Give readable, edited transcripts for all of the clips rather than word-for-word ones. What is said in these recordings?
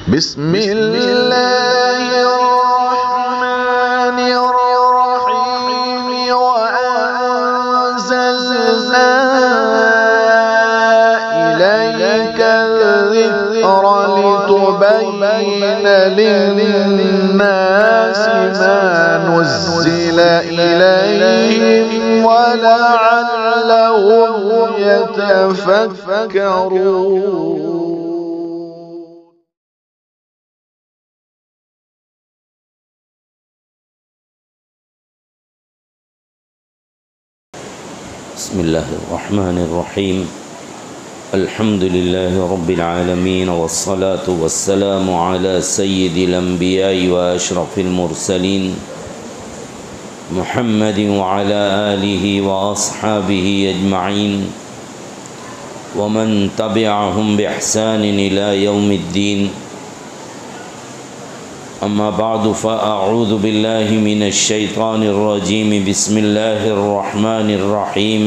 बिस्मिल्लाहिर्रहमानिर्रहीम व अंज़लना इलैका ज़िक्रा लितुबय्यिना लिन्नासि मा नुज़्ज़िला इलैहिम व लअल्लहुम यतफक्करून। बिस्मिल्लाहिर्रहमानिर्रहीम। अल्हम्दुलिल्लाहि रब्बिल आलमीन वस्सलातु वस्सलामु अला सय्यिदिल अंबियाइ व अशरफिल मुरसलीन मुहम्मदिन व अला आलिहि व अस्हाबिहि अजमईन व मन तबिअहुम बिइहसानिन इला यौमिद्दीन। अम्मा बादु फ़अऊज़ु बिल्लाहि मिनश शैतानिर रजीम। बिस्मिल्लाहिर रहमानिर रहीम।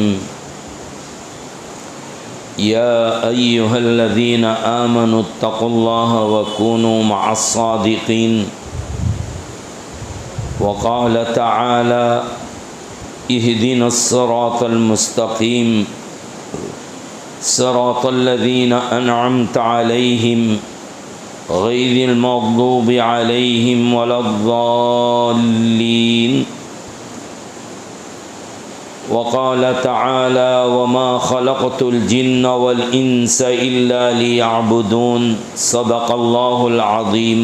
या अय्युहल्लज़ीना आमनुत्तक़ुल्लाह व कूनू मअस्सादिक़ीन। व क़ाल तआला इहदिनस सिरातल मुस्तक़ीम सिरातल्लज़ीना अनअमता अलैहिम गैरिल मग़दूबि अलैहिम वलद्दाल्लीन। वक़ाल तआला वमा ख़लक़तुल जिन्न वल इंस इल्ला लियअबुदून। सदक़ल्लाहुल अज़ीम।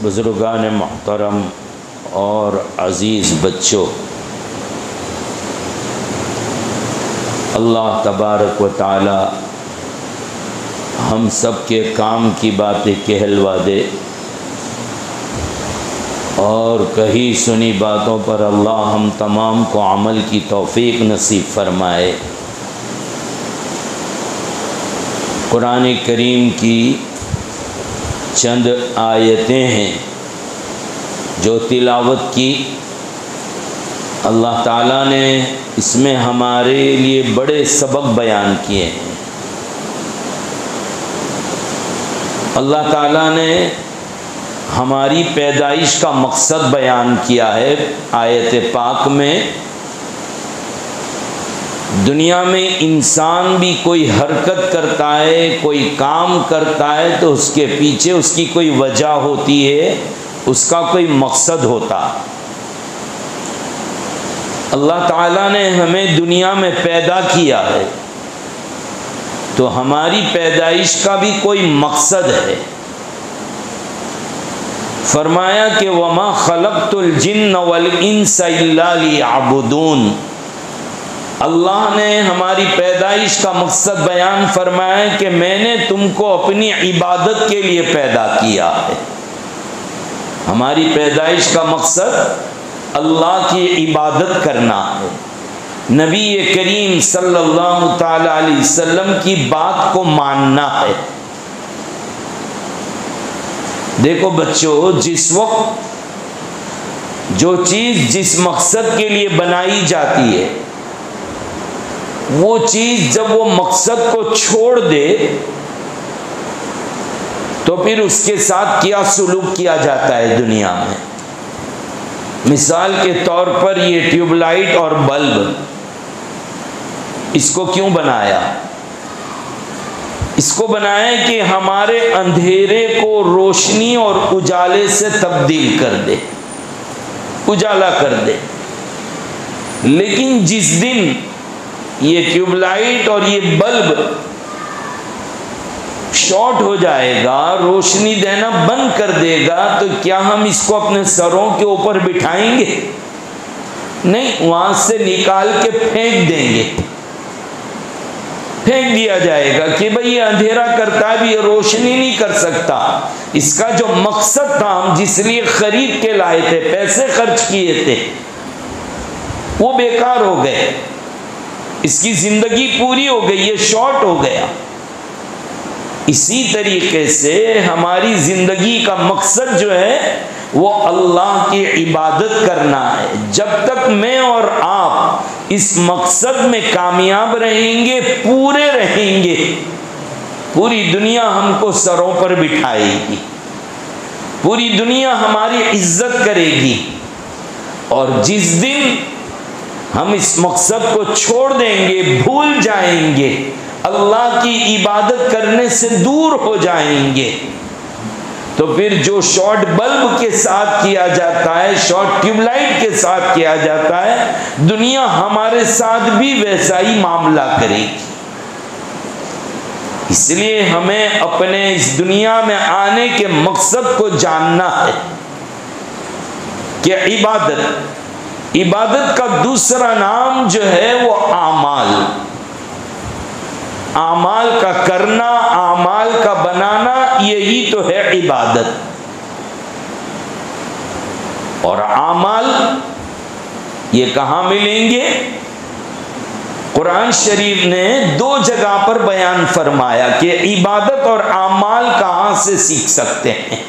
बुज़ुर्गान मोहतरम और अज़ीज़ बच्चों, अल्लाह तबारक व तआला हम सब के काम की बातें कहलवा दे और कही सुनी बातों पर अल्लाह हम तमाम को अमल की तौफ़ीक नसीब फरमाए। कुरान करीम की चंद आयतें हैं जो तिलावत की। अल्लाह ताला ने इसमें हमारे लिए बड़े सबक बयान किए हैं। अल्लाह ताला ने हमारी पैदाइश का मकसद बयान किया है आयत पाक में। दुनिया में इंसान भी कोई हरकत करता है, कोई काम करता है तो उसके पीछे उसकी कोई वजह होती है, उसका कोई मकसद होता। अल्लाह ताला ने हमें दुनिया में पैदा किया है तो हमारी पैदाइश का भी कोई मकसद है। फरमाया कि वमा खलक़तुल जिन्न वल इंस इल्ला लियअबुदून। अल्लाह ने हमारी पैदाइश का मकसद बयान फरमाया कि मैंने तुमको अपनी इबादत के लिए पैदा किया है। हमारी पैदाइश का मकसद अल्लाह की इबादत करना है, नबी करीम सल्लल्लाहु ताला अलैहि वसल्लम की बात को मानना है। देखो बच्चों, जिस वक्त जो चीज़ जिस मकसद के लिए बनाई जाती है वो चीज़ जब वो मकसद को छोड़ दे तो फिर उसके साथ क्या सुलूक किया जाता है दुनिया में। मिसाल के तौर पर ये ट्यूबलाइट और बल्ब, इसको क्यों बनाया? इसको बनाया कि हमारे अंधेरे को रोशनी और उजाले से तब्दील कर दे, उजाला कर दे। लेकिन जिस दिन ये ट्यूबलाइट और ये बल्ब शॉर्ट हो जाएगा, रोशनी देना बंद कर देगा, तो क्या हम इसको अपने सरों के ऊपर बिठाएंगे? नहीं, वहां से निकाल के फेंक देंगे, फेंक दिया जाएगा कि भाई ये अंधेरा करता है भी, ये रोशनी नहीं कर सकता। इसका जो मकसद था, हम जिस लिए खरीद के लाए थे, पैसे खर्च किए थे, वो बेकार हो गए, इसकी जिंदगी पूरी हो गई, ये शॉर्ट हो गया। इसी तरीके से हमारी ज़िंदगी का मकसद जो है वो अल्लाह की इबादत करना है। जब तक मैं और आप इस मकसद में कामयाब रहेंगे, पूरे रहेंगे, पूरी दुनिया हमको सरों पर बिठाएगी, पूरी दुनिया हमारी इज्जत करेगी, और जिस दिन हम इस मकसद को छोड़ देंगे, भूल जाएंगे, अल्लाह की इबादत करने से दूर हो जाएंगे, तो फिर जो शॉर्ट बल्ब के साथ किया जाता है, शॉर्ट ट्यूबलाइट के साथ किया जाता है, दुनिया हमारे साथ भी वैसा ही मामला करेगी। इसलिए हमें अपने इस दुनिया में आने के मकसद को जानना है कि इबादत का दूसरा नाम जो है वो आमाल का करना, आमाल का बनाना, यही तो है इबादत। और आमाल ये कहाँ मिलेंगे? कुरान शरीफ ने 2 जगह पर बयान फरमाया कि इबादत और आमाल कहाँ से सीख सकते हैं।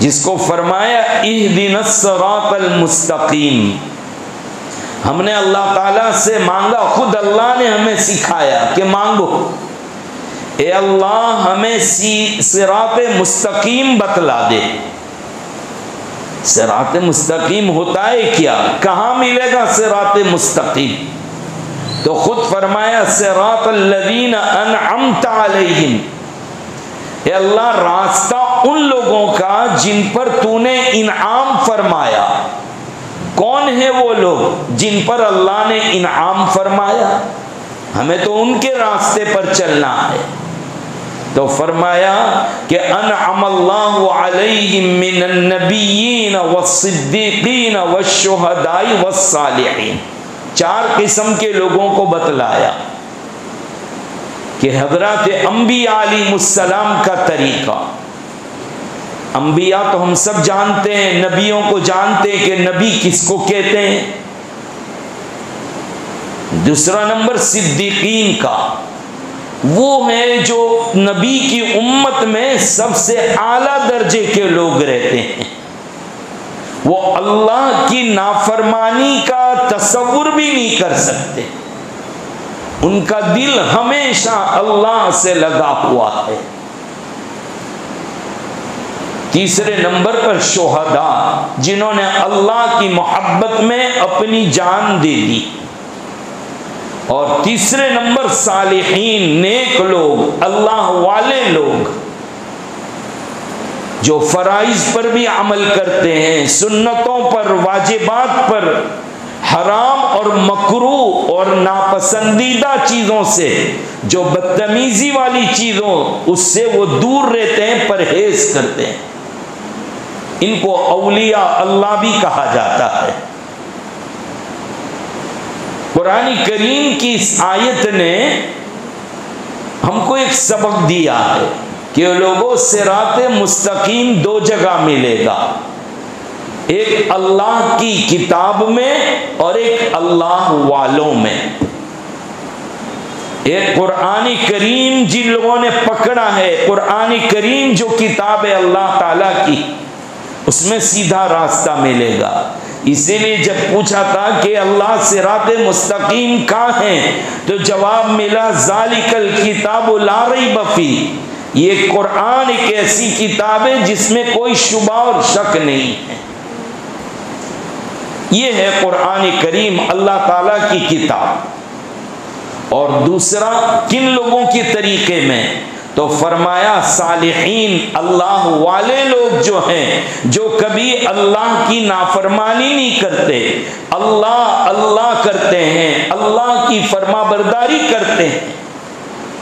जिसको फरमाया इहदिनस सिरातल मुस्तकीम, हमने अल्लाह ताला से मांगा, खुद अल्लाह ने हमें सिखाया कि मांगो, ए अल्लाह हमें सिरात मुस्तकीम बतला दे। सिरात मुस्तकीम होता है क्या? कहाँ मिलेगा सिरात मुस्तकीम? तो खुद फरमाया सिरातल लज़ीना अनअमता अलैहिम, ए अल्लाह रास्ता उन लोगों का जिन पर तूने इनाम फरमाया। कौन है वो लोग जिन पर अल्लाह ने इनाम फरमाया? हमें तो उनके रास्ते पर चलना है। तो फरमाया कि अनअमल्लाहु अलैहिम मिनन नबिय्यीन वस्सिद्दीकीन वश्शुहदाई वस्सालिहीन। 4 किस्म के लोगों को बतलाया कि हज़रत अंबिया अलैहिमुस्सलाम का तरीका। अंबिया तो हम सब जानते हैं, नबियों को जानते हैं कि नबी किसको कहते हैं। दूसरा नंबर सिद्दीकीन का, वो है जो नबी की उम्मत में सबसे आला दर्जे के लोग रहते हैं। वो अल्लाह की नाफरमानी का तसव्वुर भी नहीं कर सकते, उनका दिल हमेशा अल्लाह से लगा हुआ है। तीसरे नंबर पर शुहदा, जिन्होंने अल्लाह की मोहब्बत में अपनी जान दे दी। और तीसरे नंबर सालिहीन, नेक लोग, अल्लाह वाले लोग, जो फराइज पर भी अमल करते हैं, सुन्नतों पर, वाजिबात पर, हराम और मकरूह और नापसंदीदा चीज़ों से, जो बदतमीजी वाली चीज़ों, उससे वो दूर रहते हैं, परहेज करते हैं। इनको औलिया अल्लाह भी कहा जाता है। कुरान करीम की इस आयत ने हमको एक सबक दिया है कि लोगों सिरात मुस्तकीम 2 जगह मिलेगा, एक अल्लाह की किताब में और एक अल्लाह वालों में। एक कुरान करीम जिन लोगों ने पकड़ा है, कुरान करीम जो किताब है अल्लाह ताला की, उसमें सीधा रास्ता मिलेगा। इसीलिए जब पूछा था कि अल्लाह सिरात मुस्तकीम कहाँ है, तो जवाब मिला ज़ालिकल किताबु ला रैब फी, ये कुरान एक ऐसी किताब है जिसमें कोई शुबा और शक नहीं है। ये है कुरान करीम अल्लाह ताला की किताब। और दूसरा किन लोगों के तरीके में, तो फरमाया सालिहीन, अल्लाह वाले लोग जो हैं, जो कभी अल्लाह की नाफरमानी नहीं करते, अल्लाह अल्लाह करते हैं, अल्लाह की फरमाबरदारी करते हैं।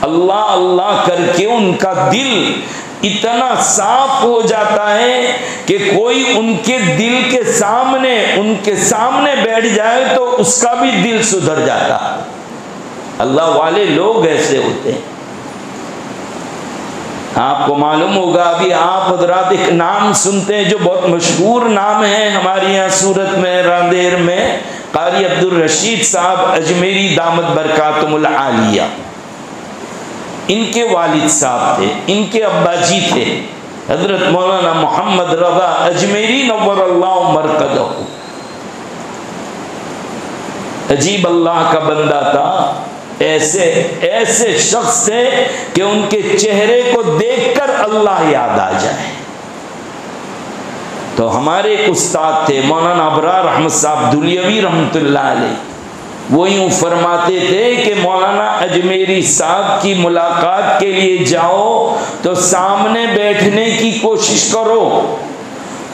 अल्लाह अल्लाह करके उनका दिल इतना साफ हो जाता है कि कोई उनके दिल के सामने, उनके सामने बैठ जाए तो उसका भी दिल सुधर जाता है। अल्लाह वाले लोग ऐसे होते हैं। आपको मालूम होगा, अभी आप हजरात एक नाम सुनते हैं जो बहुत मशहूर नाम है हमारे यहाँ सूरत में, रांदेर में, कारी अब्दुल रशीद साहब अजमेरी दामत बरकातुमुल आलिया। इनके वालिद साहब थे, इनके अब्बा जी थे हजरत मौलाना मोहम्मद रज़ा अजमेरी नव्वरल्लाहु मरकज़हू। अजीब अल्लाह का बंदा था, ऐसे ऐसे शख्स थे कि उनके चेहरे को देखकर अल्लाह याद आ जाए। तो हमारे एक उस्ताद थे मौलाना अबरार अहमद साहब दुलियवी रहमतुल्लाह अलैह, वो यूँ फरमाते थे कि मौलाना अजमेरी साहब की मुलाकात के लिए जाओ तो सामने बैठने की कोशिश करो।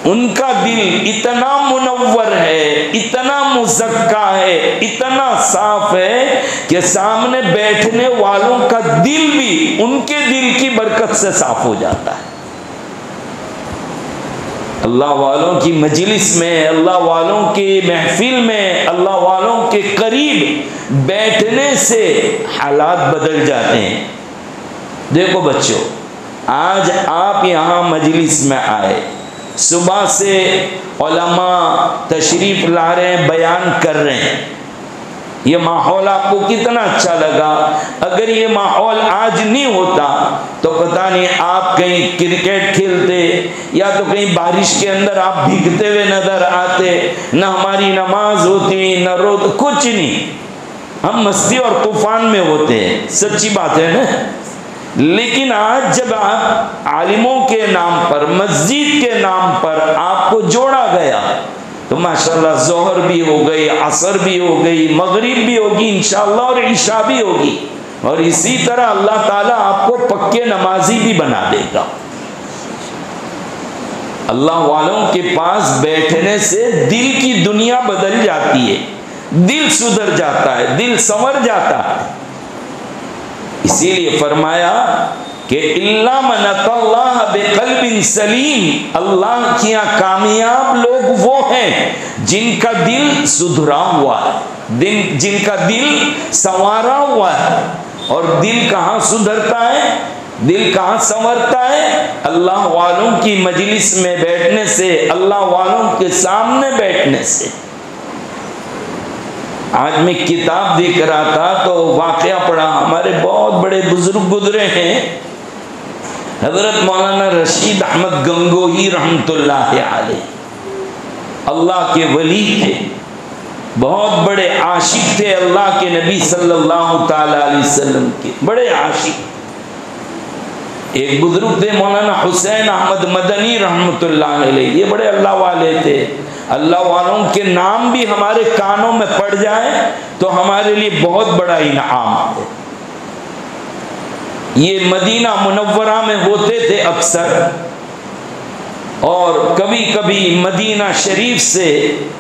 उनका दिल इतना मुनव्वर है, इतना मुज़क्का है, इतना साफ है कि सामने बैठने वालों का दिल भी उनके दिल की बरकत से साफ हो जाता है। अल्लाह वालों की मजलिस में, अल्लाह वालों के महफिल में, अल्लाह वालों के करीब बैठने से हालात बदल जाते हैं। देखो बच्चों, आज आप यहाँ मजलिस में आए, सुबह से उलमा तशरीफ ला रहे हैं, बयान कर रहे हैं, ये माहौल आपको कितना अच्छा लगा। अगर ये माहौल आज नहीं होता तो पता नहीं आप कहीं क्रिकेट खेलते या तो कहीं बारिश के अंदर आप भीगते हुए नजर आते, न हमारी नमाज होती न रोज, कुछ नहीं, हम मस्ती और तूफान में होते हैं। सच्ची बात है ना। लेकिन आज जब आप आलिमों के नाम पर, मस्जिद के नाम पर आपको जोड़ा गया तो माशाल्लाह जोहर भी हो गई, असर भी हो गई, मगरिब भी होगी इंशाअल्लाह और ईशा भी होगी, और इसी तरह अल्लाह ताला आपको पक्के नमाजी भी बना देगा। अल्लाह वालों के पास बैठने से दिल की दुनिया बदल जाती है, दिल सुधर जाता है, दिल संवर जाता है। इसीलिए फरमाया कि इल्ला मन अल्लाह बिक़ल्बिन सलीम, अल्लाह के यहाँ कामयाब लोग वो हैं जिनका दिल सुधरा हुआ है, जिनका दिल संवारा हुआ है। और दिल कहाँ सुधरता है, दिल कहाँ संवरता है? अल्लाह वालों की मजलिस में बैठने से, अल्लाह वालों के सामने बैठने से। आज मैं किताब देख रहा था तो वाकया पढ़ा, हमारे बहुत बड़े बुजुर्ग गुजरे हैं, हजरत मौलाना रशीद अहमद गंगोही रहमतुल्लाह अलैह, अल्लाह के वली थे, बहुत बड़े आशिक थे अल्लाह के नबी सल्लल्लाहु ताला अलैहि वसल्लम के, बड़े आशिक। एक बुजुर्ग थे मौलाना हुसैन अहमद मदनी रहमतुल्लाह अलैह, ये बड़े अल्लाह वाले थे। अल्लाह वालों के नाम भी हमारे कानों में पड़ जाए तो हमारे लिए बहुत बड़ा इनाम है। ये मदीना मुनव्वरा में होते थे अक्सर, और कभी कभी मदीना शरीफ से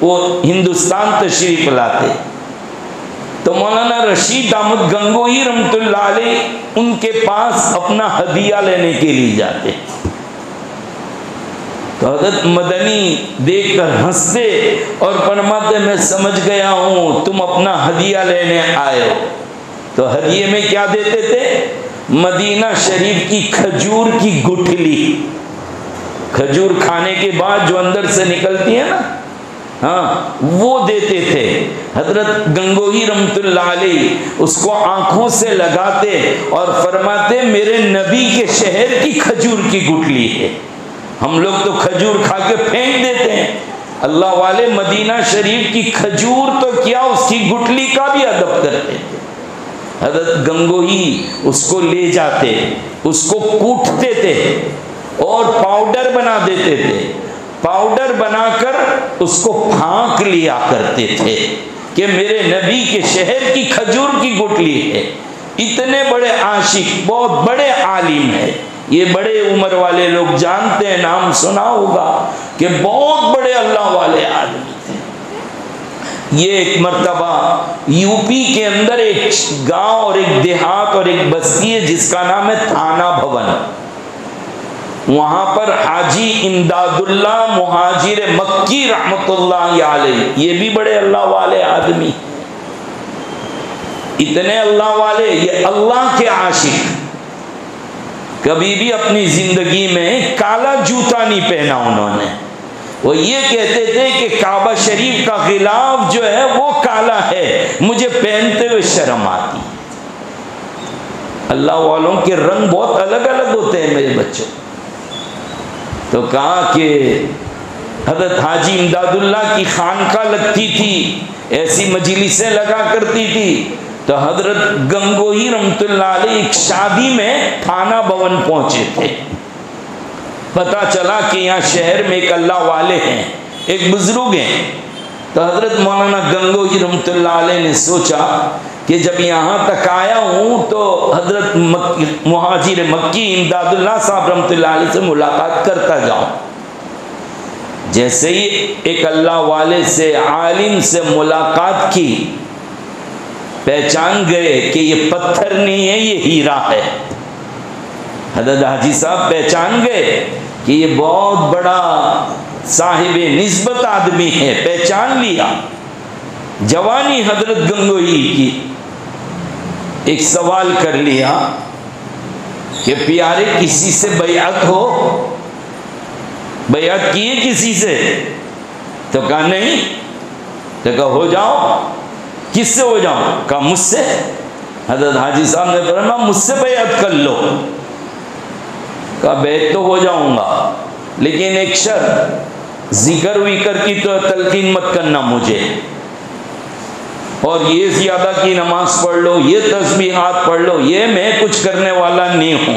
वो हिंदुस्तान तशरीफ लाते। तो मौलाना रशीद अहमद गंगोही रहमतुल्लाह अलैह उनके पास अपना हदिया लेने के लिए जाते। तो हज़रत मदनी देखकर हंसते और फरमाते, मैं समझ गया हूँ तुम अपना हदिया लेने आए हो। तो हदिये में क्या देते थे? मदीना शरीफ की खजूर की गुठली, खजूर खाने के बाद जो अंदर से निकलती है ना, हाँ, वो देते थे। हजरत गंगोही रहमतुल्लाह अलैह उसको आंखों से लगाते और फरमाते, मेरे नबी के शहर की खजूर की गुठली है। हम लोग तो खजूर खा के फेंक देते हैं, अल्लाह वाले मदीना शरीफ की खजूर तो क्या, उसकी गुठली का भी अदब करते थे। हजरत गंगोही उसको ले जाते, उसको कूटते थे और पाउडर बना देते थे। पाउडर बनाकर उसको फांक लिया करते थे कि मेरे नबी के शहर की खजूर की गुठली है। इतने बड़े आशिक, बहुत बड़े आलिम है ये, बड़े उम्र वाले लोग जानते हैं, नाम सुना होगा कि बहुत बड़े अल्लाह वाले आदमी थे। ये एक मर्तबा यूपी के अंदर एक गांव और एक देहात और एक बस्ती है जिसका नाम है थाना भवन। वहां पर हाजी इमदादुल्ला मुहाजिर मक्की रहमतुल्लाह अलैह, ये भी बड़े अल्लाह वाले आदमी, इतने अल्लाह वाले, ये अल्लाह के आशिक। कभी भी अपनी जिंदगी में काला जूता नहीं पहना उन्होंने। वो ये कहते थे कि काबा शरीफ का गिलाफ जो है वो काला है, मुझे पहनते हुए शर्म आती। अल्लाह वालों के रंग बहुत अलग अलग होते हैं मेरे बच्चों। तो कहा कि हजरत हाजी इमदादुल्ला की खानका लगती थी, ऐसी मजलिसें लगा करती थी, तो हजरत गंगोही रहमतुल्लाह अलैह एक शादी में थाना भवन पहुंचे थे। पता चला कि यहाँ शहर में एक अल्लाह वाले हैं, एक बुजुर्ग हैं। तो हजरत मौलाना गंगोही रहमतुल्लाह अलैह ने सोचा कि जब यहाँ तक आया हूँ तो हजरत मुहाजिर मक्की इमदादुल्लाह साहब रहमतुल्लाह अलैह से मुलाकात करता जाऊँ। जैसे ही एक अल्लाह वाले से, आलिम से मुलाकात की, पहचान गए कि ये पत्थर नहीं है, ये हीरा है। हजरत हाजी साहब पहचान गए कि ये बहुत बड़ा साहिब निस्बत आदमी है, पहचान लिया। जवानी हजरत गंगोही की, एक सवाल कर लिया कि प्यारे किसी से बैअत हो, बैअत किए किसी से? तो कहा नहीं। तो कहा हो जाओ। किससे हो जाऊं? कहा मुझसे। हजरत हाजी साहब ने फरमाया मुझसे बैअत कर लो। कहा बैत तो हो जाऊंगा, लेकिन एक शर्त, जिक्र विकर की तो तलकीन मत करना मुझे, और ये ज्यादा की नमाज पढ़ लो, ये तस्बीहात पढ़ लो, ये मैं कुछ करने वाला नहीं हूं।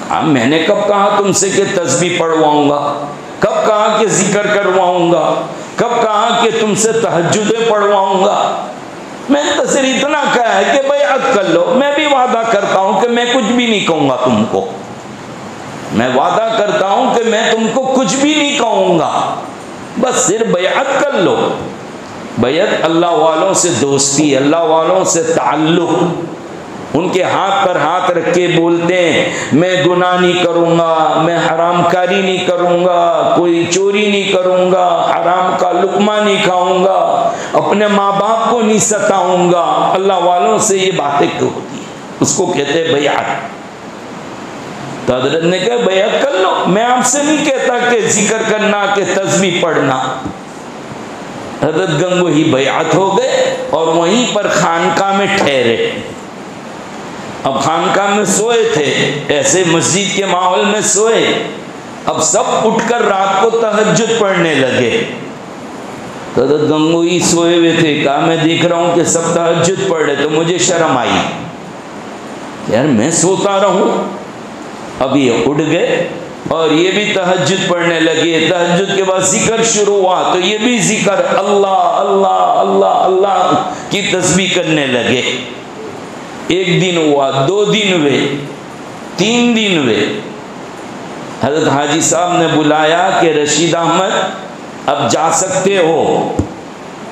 हाँ, मैंने कब कहा तुमसे कि तस्बीह पढ़वाऊंगा? कब कहा कि जिक्र करवाऊंगा? कब कहा कि तुमसे तहज्जुदें पढ़वाऊंगा? मैंने तो सिर्फ इतना कहा है कि बैअत कर लो। मैं भी वादा करता हूं कि मैं कुछ भी नहीं कहूंगा तुमको, मैं वादा करता हूं कि मैं तुमको कुछ भी नहीं कहूंगा, बस सिर्फ बैअत कर लो। बैअत अल्लाह वालों से दोस्ती, अल्लाह वालों से ताल्लुक। उनके हाथ पर हाथ रख के बोलते हैं मैं गुनाह नहीं करूंगा, मैं हरामकारी नहीं करूंगा, कोई चोरी नहीं करूंगा, हराम का लुकमा नहीं खाऊंगा, अपने माँ बाप को नहीं सताऊंगा। अल्लाह वालों से ये बातें क्यों होती है? उसको कहते हैं बैअत। तो हजरत ने कहा बैअत कर लो। मैं आपसे नहीं कहता कि जिक्र करना, कि तस्बीह पढ़ना। हजरत गंगोही बैअत हो गए और वहीं पर खानका में ठहरे। अब खानका में सोए थे, ऐसे मस्जिद के माहौल में सोए। अब सब उठकर रात को तहज्जुद पढ़ने लगे। तो हजरत गंगोही सोए हुए थे। कहा मैं देख रहा हूं कि सब तहज्जुद पढ़ रहे, तो मुझे शर्म आई, यार मैं सोता रहूं। अब ये उठ गए और ये भी तहज्जुद पढ़ने लगे। तहज्जुद के बाद जिक्र शुरू हुआ तो ये भी जिक्र अल्लाह अल्लाह अल्लाह अल्लाह की तस्बीह करने लगे। एक दिन हुआ, 2 दिन हुए, 3 दिन हुए। हजरत हाजी साहब ने बुलाया कि रशीद अहमद अब जा सकते हो।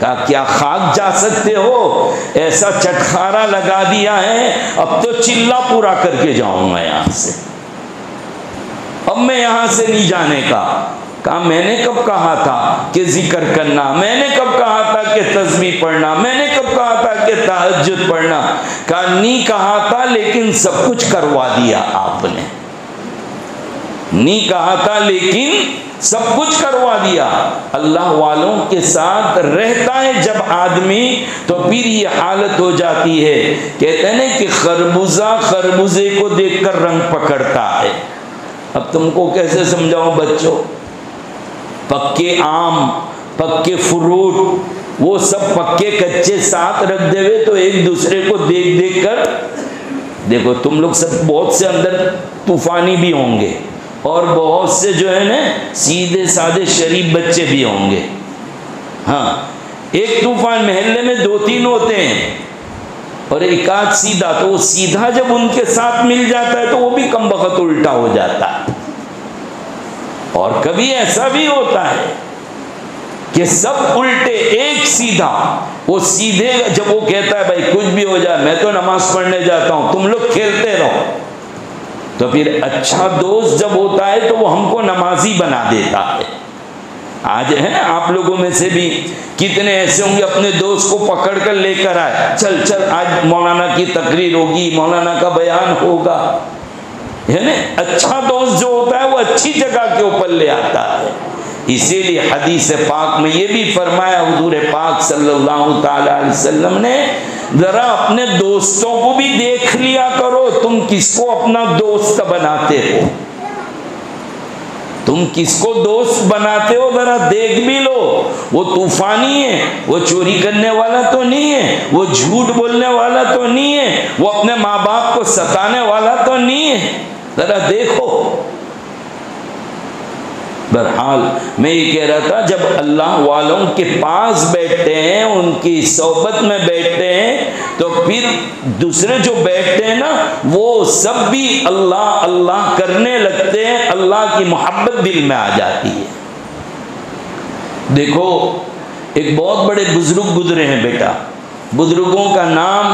कहा क्या खाक जा सकते हो? ऐसा चटखारा लगा दिया है, अब तो चिल्ला पूरा करके जाऊंगा यहां से, अब मैं यहां से नहीं जाने का। कहा मैंने कब कहा था कि जिक्र करना, मैंने कब कहा था कि तस्बीह पढ़ना, मैंने कब कहा था कि तहज्जुद पढ़ना? कहा नहीं कहा था, लेकिन सब कुछ करवा दिया आपने। नहीं कहा था लेकिन सब कुछ करवा दिया। अल्लाह वालों के साथ रहता है जब आदमी, तो फिर ये हालत हो जाती है। कहते हैं ना कि खरबूजा खरबूजे को देखकर रंग पकड़ता है। अब तुमको कैसे समझाऊं बच्चों? पक्के आम, पक्के फ्रूट, वो सब पक्के कच्चे साथ रख देवे तो एक दूसरे को देख देख कर, देखो तुम लोग सब बहुत से अंदर तूफानी भी होंगे और बहुत से जो है ना सीधे साधे शरीफ बच्चे भी होंगे। हाँ, एक तूफान महल्ले में 2-3 होते हैं और एक आध सीधा, तो वो सीधा जब उनके साथ मिल जाता है तो वो भी कम बखत उल्टा हो जाता है। और कभी ऐसा भी होता है कि सब उल्टे, एक सीधा। वो सीधे जब वो कहता है भाई कुछ भी हो जाए मैं तो नमाज पढ़ने जाता हूं, तुम लोग खेलते रहो, तो फिर अच्छा दोस्त जब होता है तो वो हमको नमाजी बना देता है। आज है ना आप लोगों में से भी कितने ऐसे होंगे अपने दोस्त को पकड़ कर लेकर आए, चल चल आज मौलाना की तकरीर होगी, मौलाना का बयान होगा, है ना। अच्छा दोस्त जो होता है वो अच्छी जगह के ऊपर ले आता है। इसीलिए हदीस पाक में ये भी फरमाया हुजूर पाक सल्लल्लाहु ताला अलैहि वसल्लम ने, जरा अपने दोस्तों को भी देख लिया करो, तुम किसको अपना दोस्त बनाते हो। तुम किसको दोस्त बनाते हो जरा देख भी लो। वो तूफानी है, वो चोरी करने वाला तो नहीं है, वो झूठ बोलने वाला तो नहीं है, वो अपने माँ बाप को सताने वाला तो नहीं है, जरा देखो। बहरहाल मैं ये कह रहा था, जब अल्लाह वालों के पास बैठते हैं, उनकी सोबत में बैठते हैं, तो फिर दूसरे जो बैठते हैं ना, वो सब भी अल्लाह अल्लाह करने लगते हैं, अल्लाह की मोहब्बत दिल में आ जाती है। देखो एक बहुत बड़े बुजुर्ग गुजरे हैं बेटा, बुजुर्गों का नाम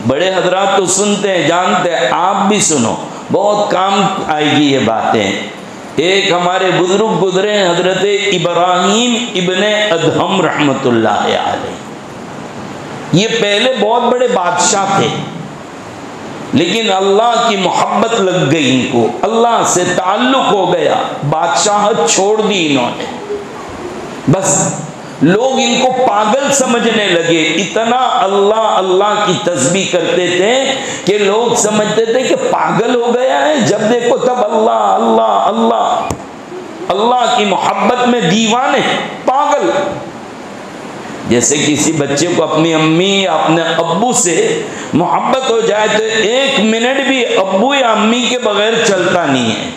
बड़े हजरात तो सुनते हैं, जानते हैं, आप भी सुनो, बहुत काम आएगी ये बातें। एक हमारे बुजुर्ग गुजरे हैं, हजरत इब्राहिम इब्ने अदहम रहमतुल्लाह अलैह। ये पहले बहुत बड़े बादशाह थे, लेकिन अल्लाह की मोहब्बत लग गई इनको, अल्लाह से ताल्लुक हो गया, बादशाहत छोड़ दी इन्होंने। बस लोग इनको पागल समझने लगे, इतना अल्लाह अल्लाह की तस्बीह करते थे कि लोग समझते थे कि पागल हो गया है, जब देखो तब अल्लाह अल्लाह अल्लाह, अल्लाह की मोहब्बत में दीवाने, पागल। जैसे किसी बच्चे को अपनी अम्मी या अपने अब्बू से मोहब्बत हो जाए तो एक मिनट भी अब्बू या अम्मी के बगैर चलता नहीं है,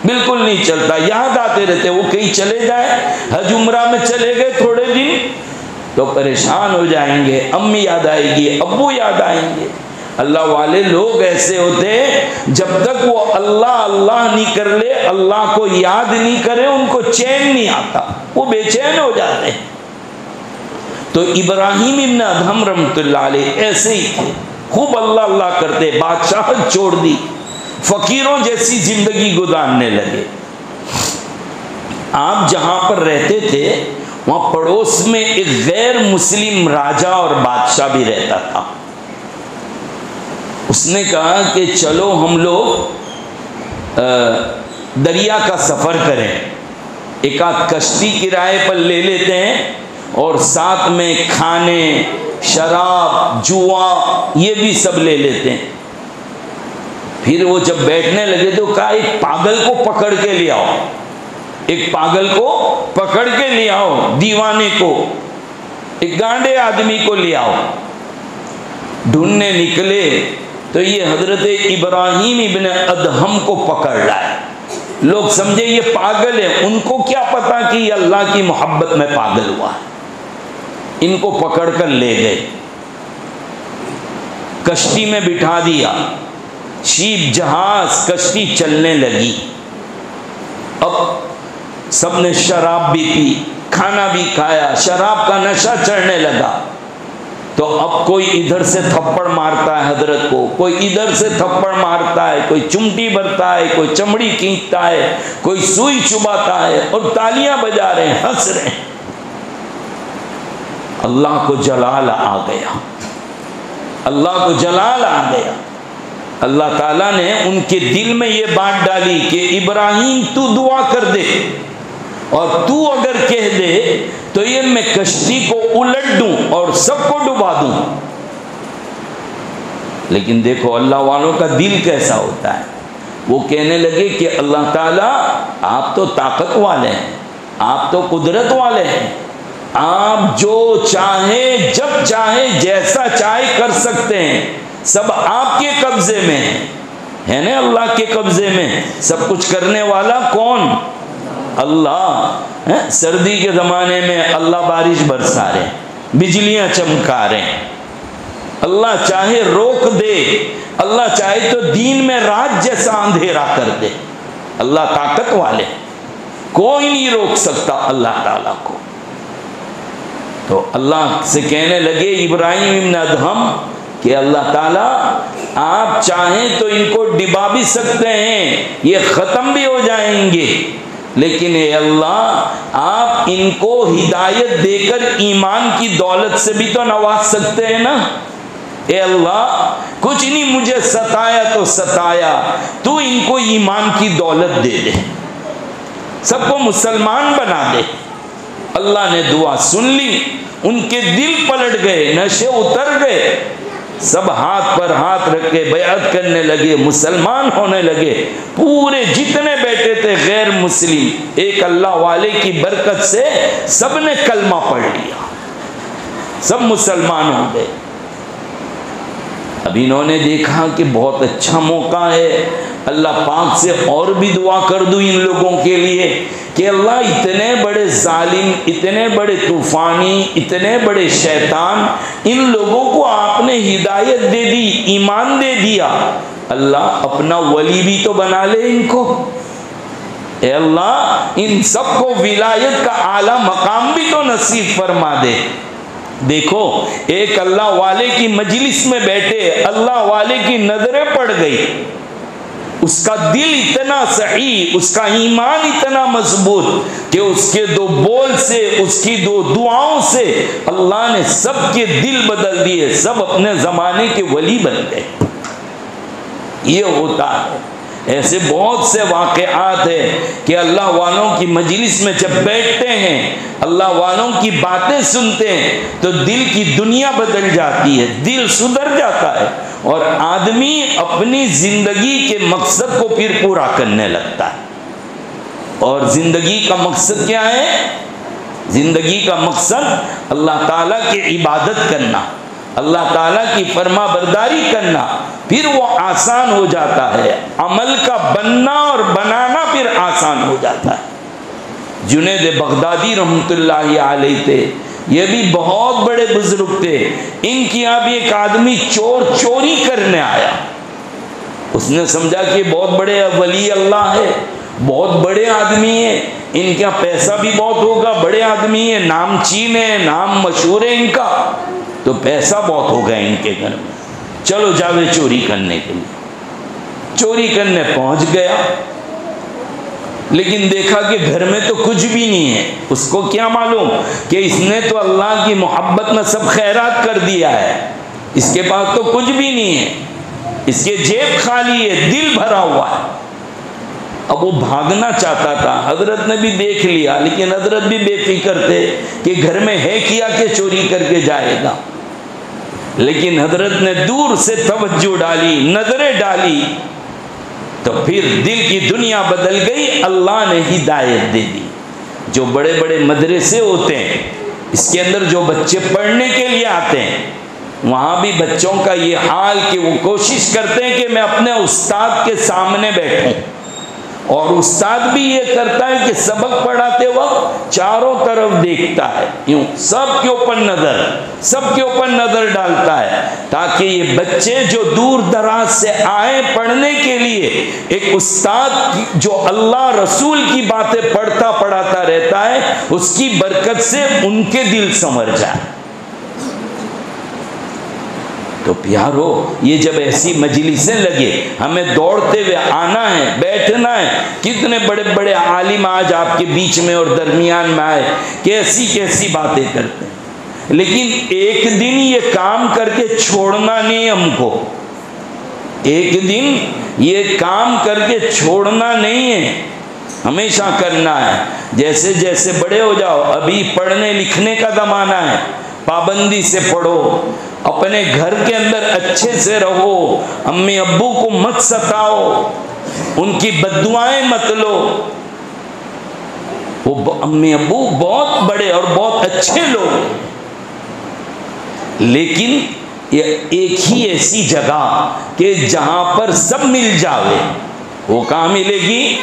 बिल्कुल नहीं चलता, याद आते रहते। वो कहीं चले जाए, हज उम्रा में चले गए थोड़े दिन तो परेशान हो जाएंगे, अम्मी याद आएगी, अब्बू याद आएंगे। अल्लाह वाले लोग ऐसे होते हैं, जब तक वो अल्लाह अल्लाह नहीं कर ले, अल्लाह को याद नहीं करे, उनको चैन नहीं आता, वो बेचैन हो जाते हैं। तो इब्राहिम इब्न अदहम रहमतुल्लाह अलैह ऐसे ही थे, खूब अल्लाह अल्लाह करते, बादशाहत छोड़ दी, फकीरों जैसी जिंदगी गुजारने लगे। आप जहां पर रहते थे वहां पड़ोस में एक गैर मुस्लिम राजा और बादशाह भी रहता था। उसने कहा कि चलो हम लोग दरिया का सफर करें, एक आध कश्ती किराए पर ले लेते हैं और साथ में खाने, शराब, जुआ ये भी सब ले लेते हैं। फिर वो जब बैठने लगे तो कहा एक पागल को पकड़ के ले आओ, एक पागल को पकड़ के ले आओ, दीवाने को, एक गांडे आदमी को ले आओ। ढूंढने निकले तो ये हजरत इब्राहिम इब्ने अदहम को पकड़ लाए। लोग समझे ये पागल है, उनको क्या पता कि ये अल्लाह की मोहब्बत में पागल हुआ है। इनको पकड़कर ले गए, कश्ती में बिठा दिया, शीप जहाज कश्ती चलने लगी। अब सबने शराब भी पी, खाना भी खाया, शराब का नशा चढ़ने लगा। तो अब कोई इधर से थप्पड़ मारता है हजरत को, कोई इधर से थप्पड़ मारता है, कोई चुमटी भरता है, कोई चमड़ी खींचता है, कोई सुई चुबाता है और तालियां बजा रहे हैं, हंस रहे हैं। अल्लाह को जलाल आ गया, अल्लाह को जलाल आ गया। अल्लाह ताला ने उनके दिल में ये बात डाली कि इब्राहिम तू दुआ कर दे, और तू अगर कह दे तो ये मैं कश्ती को उलट दूं और सबको डुबा दूं। लेकिन देखो अल्लाह वालों का दिल कैसा होता है। वो कहने लगे कि अल्लाह ताला आप तो ताकत वाले हैं, आप तो कुदरत वाले हैं, आप जो चाहे जब चाहे जैसा चाहे कर सकते हैं, सब आपके कब्जे में है ना, अल्लाह के कब्जे में। सब कुछ करने वाला कौन? अल्लाह। सर्दी के ज़माने में अल्लाह बारिश बरसा रहे, बिजलियां चमका रहे, अल्लाह चाहे रोक दे, अल्लाह चाहे तो दिन में रात जैसा अंधेरा कर दे। अल्लाह ताकत वाले, कोई नहीं रोक सकता अल्लाह ताला को। तो अल्लाह से कहने लगे इब्राहिम इब्न अदहम कि अल्लाह ताला आप चाहें तो इनको डिबा भी सकते हैं, ये ख़त्म भी हो जाएंगे, लेकिन ये अल्लाह आप इनको हिदायत देकर ईमान की दौलत से भी तो नवाज सकते हैं ना। ए अल्लाह कुछ नहीं, मुझे सताया तो सताया, तू इनको ईमान की दौलत दे दे, सबको मुसलमान बना दे। अल्लाह ने दुआ सुन ली, उनके दिल पलट गए, नशे उतर गए। सब हाथ पर हाथ रख के बैअत करने लगे, मुसलमान होने लगे। पूरे जितने बैठे थे गैर मुस्लिम, एक अल्लाह वाले की बरकत से सब ने कलमा पढ़ लिया, सब मुसलमान हो गए। अब इन्होंने देखा कि बहुत अच्छा मौका है, अल्लाह पाक से और भी दुआ कर दूं इन लोगों के लिए कि अल्लाह इतने बड़े जालिम, इतने बड़े तूफानी, इतने बड़े शैतान, इन लोगों को आपने हिदायत दे दी, ईमान दे दिया, अल्लाह अपना वली भी तो बना ले इनको। ए अल्लाह इन सबको विलायत का आला मकाम भी तो नसीब फरमा दे। देखो एक अल्लाह वाले की मजलिस में बैठे, अल्लाह वाले की नजरें पड़ गई, उसका दिल इतना सही, उसका ईमान इतना मजबूत कि उसके दो बोल से, उसकी दो दुआओं से अल्लाह ने सबके दिल बदल दिए, सब अपने जमाने के वली बन गए। ये होता है। ऐसे बहुत से वाक़यात है कि अल्लाह वालों की मजलिस में जब बैठते हैं, अल्लाह वालों की बातें सुनते हैं तो दिल की दुनिया बदल जाती है, दिल सुधर जाता है और आदमी अपनी ज़िंदगी के मकसद को फिर पूरा करने लगता है। और ज़िंदगी का मकसद क्या है? ज़िंदगी का मकसद अल्लाह ताला की इबादत करना, अल्लाह ताला की फरमा बरदारी करना, फिर वो आसान हो जाता है। अमल का बनना और बनाना फिर आसान हो जाता है। जुनैद बगदादी रहमतुल्लाहि अलैहि थे, ये भी बहुत बड़े बुजुर्ग थे। इनकी यहाँ भी एक आदमी चोरी करने आया, उसने समझा कि बहुत बड़े वली अल्लाह है, बहुत बड़े आदमी है, इनके यहाँ पैसा भी बहुत होगा, बड़े आदमी है, नाम चीन है, नाम मशहूर है इनका, तो पैसा बहुत होगा इनके घर में, चलो जावे चोरी करने के लिए। चोरी करने पहुंच गया, लेकिन देखा कि घर में तो कुछ भी नहीं है। उसको क्या मालूम कि इसने तो अल्लाह की मोहब्बत में सब खैरात कर दिया है, इसके पास तो कुछ भी नहीं है, इसके जेब खाली है, दिल भरा हुआ है। अब वो भागना चाहता था, हजरत ने भी देख लिया, लेकिन हजरत भी बेफिक्र थे कि घर में है किया कि चोरी करके जाएगा। लेकिन हजरत ने दूर से तवज्जो डाली, नजरें डाली, तो फिर दिल की दुनिया बदल गई, अल्लाह ने हिदायत दे दी। जो बड़े बड़े मदरसे होते हैं, इसके अंदर जो बच्चे पढ़ने के लिए आते हैं, वहाँ भी बच्चों का ये हाल कि वो कोशिश करते हैं कि मैं अपने उस्ताद के सामने बैठूं, और उस्ताद भी ये करता है कि सबक पढ़ाते वक्त चारों तरफ देखता है, यूं सबके ऊपर नजर डालता है, ताकि ये बच्चे जो दूर दराज से आए पढ़ने के लिए, एक उस्ताद जो अल्लाह रसूल की बातें पढ़ता पढ़ाता रहता है, उसकी बरकत से उनके दिल संवर जाए। तो प्यारो, ये जब ऐसी मजलिसें लगे, हमें दौड़ते हुए आना है, बैठना है। कितने बड़े बड़े आलिम आज आपके बीच में और दरमियान में आए, कैसी कैसी बातें करते हैं, लेकिन एक दिन ये काम करके छोड़ना नहीं हमको, एक दिन ये काम करके छोड़ना नहीं है, हमेशा करना है। जैसे जैसे बड़े हो जाओ, अभी पढ़ने लिखने का ज़माना है, पाबंदी से पढ़ो, अपने घर के अंदर अच्छे से रहो, अम्मी अब्बू को मत सताओ, उनकी बद्दुआएं मत लो। वो अम्मी अब्बू बहुत बड़े और बहुत अच्छे लोग, लेकिन ये एक ही ऐसी जगह कि जहां पर सब मिल जावे, वो कहाँ मिलेगी?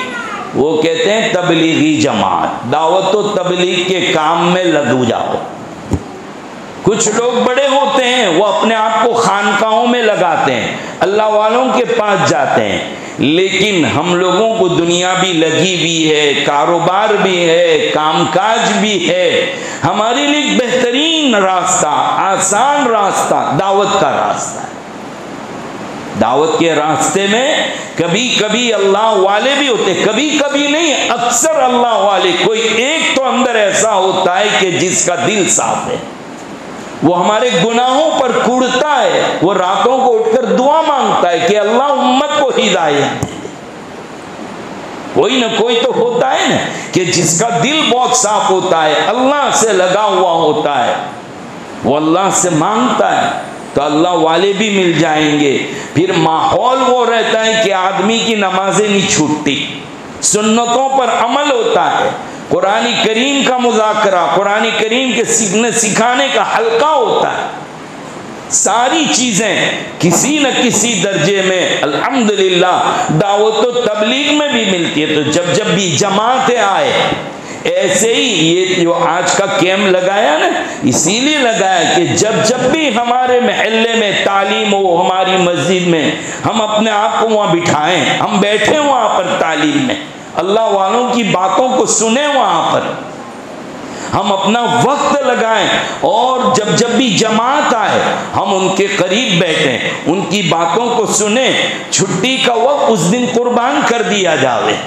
वो कहते हैं तबलीगी जमात, दावत तो तबलीग के काम में लग जाओ। कुछ लोग बड़े होते हैं, वो अपने आप को खानकाहों में लगाते हैं, अल्लाह वालों के पास जाते हैं, लेकिन हम लोगों को दुनिया भी लगी हुई है, कारोबार भी है, कामकाज भी है। हमारे लिए बेहतरीन रास्ता, आसान रास्ता दावत का रास्ता है। दावत के रास्ते में कभी कभी अल्लाह वाले भी होते, कभी कभी नहीं, अक्सर अल्लाह वाले। कोई एक तो अंदर ऐसा होता है कि जिसका दिल साफ है, वो हमारे गुनाहों पर कूड़ता है, वो रातों को उठकर दुआ मांगता है कि अल्लाह उम्मत को हिदायत दे। कोई ना कोई तो होता है ना कि जिसका दिल बहुत साफ होता है, अल्लाह से लगा हुआ होता है, वो अल्लाह से मांगता है तो अल्लाह वाले भी मिल जाएंगे। फिर माहौल वो रहता है कि आदमी की नमाजें नहीं छूटती, सुन्नतों पर अमल होता है, कुरान करीम का मुज़ाकरा, कुरान करीम के सीखने सिखाने का हल्का होता है। सारी चीज़ें किसी न किसी दर्जे में अल्हम्दुलिल्लाह दावत व तबलीग में भी मिलती है। तो जब जब भी जमातें आए, ऐसे ही ये जो आज का कैंप लगाया ना, इसीलिए लगाया कि जब जब भी हमारे महल्ले में तालीम हो, हमारी मस्जिद में, हम अपने आप को वहाँ बिठाएं, हम बैठे वहाँ पर तालीम में, अल्लाह वालों की बातों को सुने, वहाँ पर हम अपना वक्त लगाएं, और जब जब भी जमात आए हम उनके करीब बैठें, उनकी बातों को सुने। छुट्टी का वक्त उस दिन कुर्बान कर दिया जावे।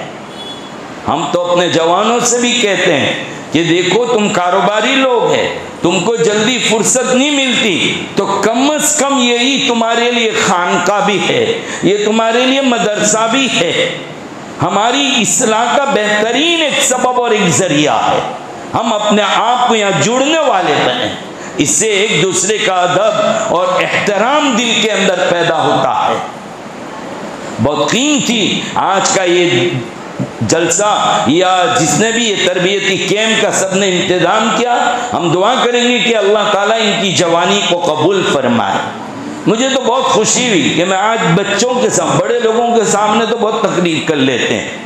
हम तो अपने जवानों से भी कहते हैं कि देखो तुम कारोबारी लोग हैं, तुमको जल्दी फुर्सत नहीं मिलती, तो कम से कम यही तुम्हारे लिए खानका भी है, ये तुम्हारे लिए मदरसा भी है, हमारी इस्लाह का बेहतरीन एक सबब और एक जरिया है। हम अपने आप को यहाँ जुड़ने वाले बने, इससे एक दूसरे का अदब और एहतराम दिल के अंदर पैदा होता है। बहुत कीमती आज का ये जलसा या जिसने भी ये तरबियती कैंप का सबने इंतजाम किया, हम दुआ करेंगे कि अल्लाह ताला इनकी जवानी को कबूल फरमाए। मुझे तो बहुत खुशी हुई कि मैं आज बच्चों के सामने, बड़े लोगों के सामने तो बहुत तकरीर कर लेते हैं,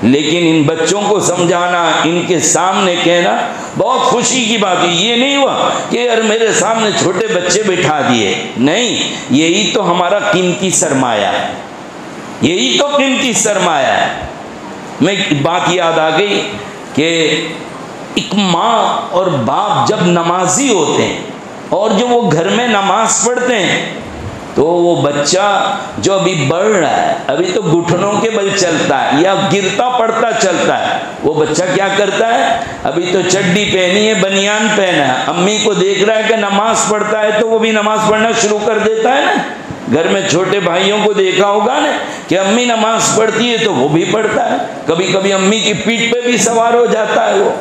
लेकिन इन बच्चों को समझाना, इनके सामने कहना बहुत खुशी की बात है। ये नहीं हुआ कि यार मेरे सामने छोटे बच्चे बिठा दिए, नहीं, यही तो हमारा कीमती सरमाया है, यही तो कीमती सरमाया है। मैं एक बात याद आ गई कि एक माँ और बाप जब नमाजी होते हैं और जो वो घर में नमाज पढ़ते हैं, तो वो बच्चा जो अभी बढ़ रहा है, अभी तो घुटनों के बल चलता है या गिरता पड़ता चलता है, वो बच्चा क्या करता है, अभी तो चड्डी पहनी है, बनियान पहना है, अम्मी को देख रहा है कि नमाज पढ़ता है, तो वो भी नमाज पढ़ना शुरू कर देता है ना। घर में छोटे भाइयों को देखा होगा ना कि अम्मी नमाज पढ़ती है तो वो भी पढ़ता है, कभी कभी अम्मी की पीठ पे भी सवार हो जाता है वो।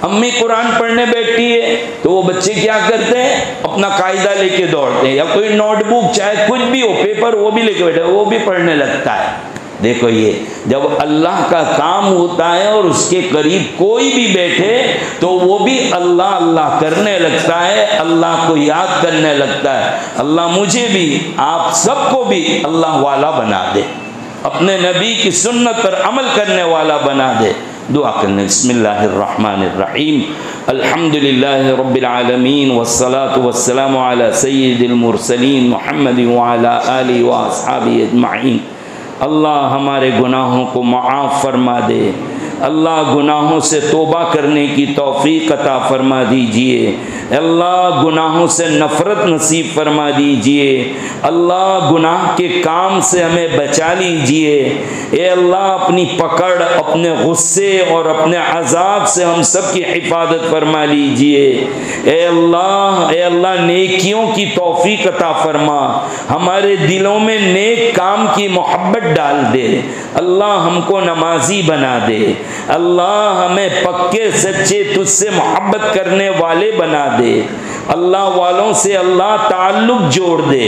अम्मी कुरान पढ़ने बैठती है तो वो बच्चे क्या करते हैं, अपना कायदा लेके दौड़ते हैं, या कोई नोटबुक चाहे कुछ भी हो, पेपर, वो भी लेके बैठे, वो भी पढ़ने लगता है। देखो ये जब अल्लाह का काम होता है और उसके करीब कोई भी बैठे तो वो भी अल्लाह अल्लाह करने लगता है, अल्लाह को याद करने लगता है। अल्लाह मुझे भी, आप सबको भी अल्लाह वाला बना दे, अपने नबी की सुन्नत पर अमल करने वाला बना दे। दुआ करने, बिस्मिल्लाहिर्रहमानिर्रहीम, अल्हम्दुलिल्लाहि रब्बिल आलमीन, वस्सलातु वस्सलामु अला सय्यिदिल मुरसलीन मुहम्मदिन व अला आलिहि व अस्हाबिहि अजमाइन। अल्लाह हमारे गुनाहों को माफ़ फरमा दे, अल्लाह गुनाहों से तौबा करने की तौफीक अता फरमा दीजिए, अल्लाह गुनाहों से नफ़रत नसीब फरमा दीजिए, अल्लाह गुनाह के काम से हमें बचा लीजिए। ए अल्लाह अपनी पकड़, अपने गुस्से और अपने अजाब से हम सब की हिफाजत फरमा लीजिए। ए अल्लाह नेकियों की तौफीक अता फरमा, हमारे दिलों में नेक काम की मोहब्बत डाल दे। अल्लाह हमको नमाजी बना दे, अल्लाह हमें पक्के सच्चे तुझसे मोहब्बत करने वाले बना दे, अल्लाह वालों से अल्लाह ताल्लुक जोड़ दे।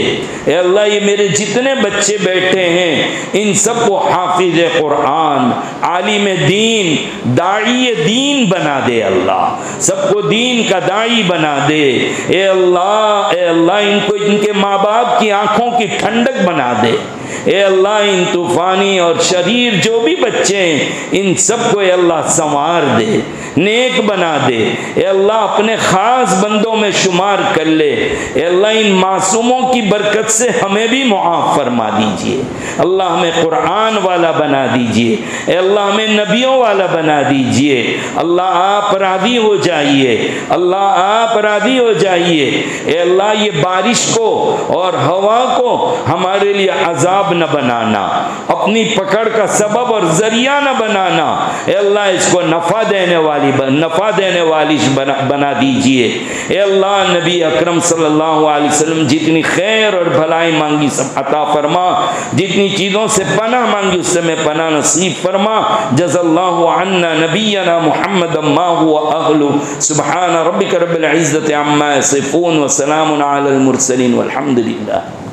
ए अल्लाह ये मेरे जितने बच्चे बैठे हैं इन सबको हाफिज कुरान, आलिम दीन, दाई दीन बना दे, अल्लाह सबको दीन का दाई बना दे। ए अल्लाह इनको, इनके माँ बाप की आंखों की ठंडक बना दे। ए अल्लाह इन तूफ़ानी और शरीर जो भी बच्चे हैं इन सबको ए अल्लाह संवार दे, नेक बना दे। ए अल्लाह अपने ख़ास बंदों में शुमार कर ले। ए अल्लाह इन मासूमों की बरकत से हमें भी मुआफ़ फरमा दीजिए। अल्लाह हमें कुरान वाला बना दीजिए। ए अल्लाह हमें नबियों वाला बना दीजिए। अल्लाह आप राज़ी हो जाइए, अल्लाह आप राज़ी हो जाइए। ए अल्लाह ये बारिश को और हवा को हमारे लिए अजाब न बनाना, अपनी पकड़ का सबब और जरिया न बनाना। ए अल्लाह इसको नफ़ा देने वाली वाली नफ़ा देने वाली बना दीजिए। ए अल्लाह, नबी अकरम सल्लल्लाहु अलैहि वसल्लम जितनी खैर और भलाई मांगी सब अता फरमा, जितनी चीज़ों से पनाह मांगी उससे मैं पनाह नसीब फरमा। जज़ल्लाहु अन्ना नबियना मुहम्मद मा हुवा अहलु। सुब्हान रब्बिका रब्बिल इज़्ज़ति अम्मा यसिफून व सलामुन अलल मुरसलीन वल्हम्दुलिल्लाह।